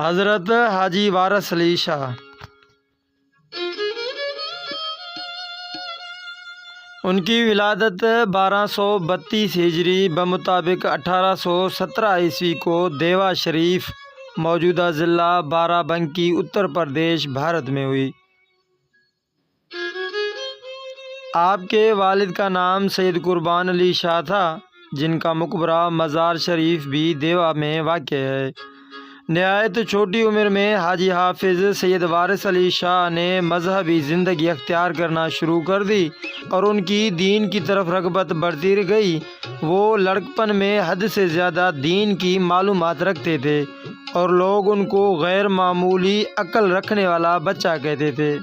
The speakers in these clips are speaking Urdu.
حضرت حاجی وارث علی شاہ، ان کی ولادت 1232 ہجری بمطابق 1817 عیسوی کو دیوا شریف موجودہ ضلع بارہ بنکی اتر پردیش بھارت میں ہوئی۔ آپ کے والد کا نام سید قربان علی شاہ تھا، جن کا مقبرہ مزار شریف بھی دیوا میں واقع ہے۔ نہایت چھوٹی عمر میں حاجی حافظ سید وارث علی شاہ نے مذہبی زندگی اختیار کرنا شروع کر دی اور ان کی دین کی طرف رغبت بڑھتی گئی۔ وہ لڑکپن میں حد سے زیادہ دین کی معلومات رکھتے تھے اور لوگ ان کو غیر معمولی عقل رکھنے والا بچہ کہتے تھے۔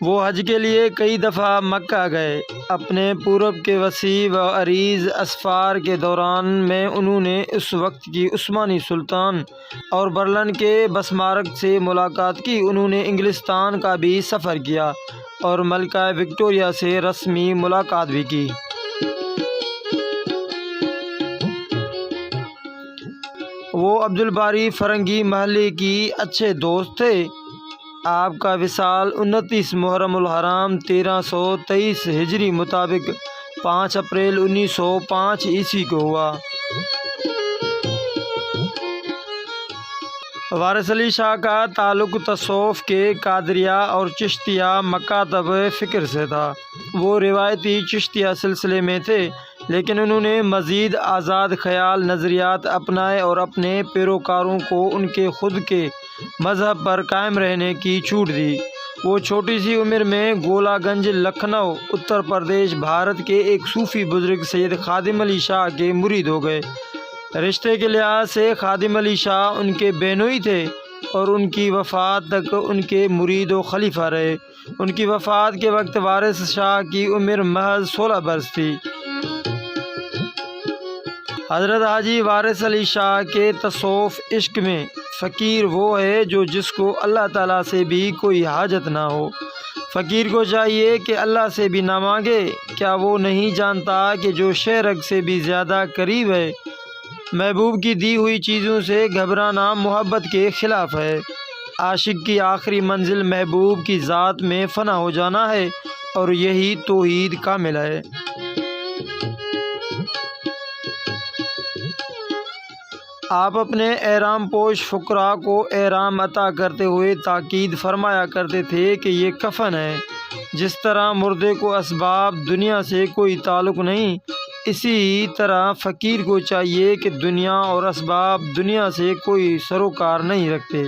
وہ حج کے لیے کئی دفعہ مکہ گئے۔ اپنے پورب کے وسیع و عریض اسفار کے دوران میں انہوں نے اس وقت کی عثمانی سلطان اور برلن کے بسمارک سے ملاقات کی۔ انہوں نے انگلستان کا بھی سفر کیا اور ملکہ وکٹوریہ سے رسمی ملاقات بھی کی۔ وہ عبدالباری فرنگی محلے کی اچھے دوست تھے۔ آپ کا وصال 29 محرم الحرام 1323 ہجری مطابق 5 اپریل 1905 عیسوی کو ہوا۔ وارث علی شاہ کا تعلق تصوف کے قادریہ اور چشتیہ مکاتب فکر سے تھا۔ وہ روایتی چشتیہ سلسلے میں تھے، لیکن انہوں نے مزید آزاد خیال نظریات اپنائے اور اپنے پیروکاروں کو ان کے خود کے مذہب پر قائم رہنے کی چھوٹ دی۔ وہ چھوٹی سی عمر میں گولا گنج لکھنؤ اتر پردیش بھارت کے ایک صوفی بزرگ سید خادم علی شاہ کے مرید ہو گئے۔ رشتے کے لحاظ سے خادم علی شاہ ان کے بہنوئی تھے اور ان کی وفات تک ان کے مرید و خلیفہ رہے۔ ان کی وفات کے وقت وارث شاہ کی عمر محض 16 برس تھی۔ حضرت حاجی وارث علی شاہ کے تصوف عشق میں فقیر وہ ہے جو جس کو اللہ تعالیٰ سے بھی کوئی حاجت نہ ہو۔ فقیر کو چاہیے کہ اللہ سے بھی نہ مانگے۔ کیا وہ نہیں جانتا کہ جو شے رگ سے بھی زیادہ قریب ہے، محبوب کی دی ہوئی چیزوں سے گھبرانا محبت کے خلاف ہے۔ عاشق کی آخری منزل محبوب کی ذات میں فنا ہو جانا ہے اور یہی توحید کامل ہے۔ آپ اپنے احرام پوش فقراء کو احرام عطا کرتے ہوئے تاکید فرمایا کرتے تھے کہ یہ کفن ہے۔ جس طرح مردے کو اسباب دنیا سے کوئی تعلق نہیں، اسی طرح فقیر کو چاہیے کہ دنیا اور اسباب دنیا سے کوئی سروکار نہیں رکھتے۔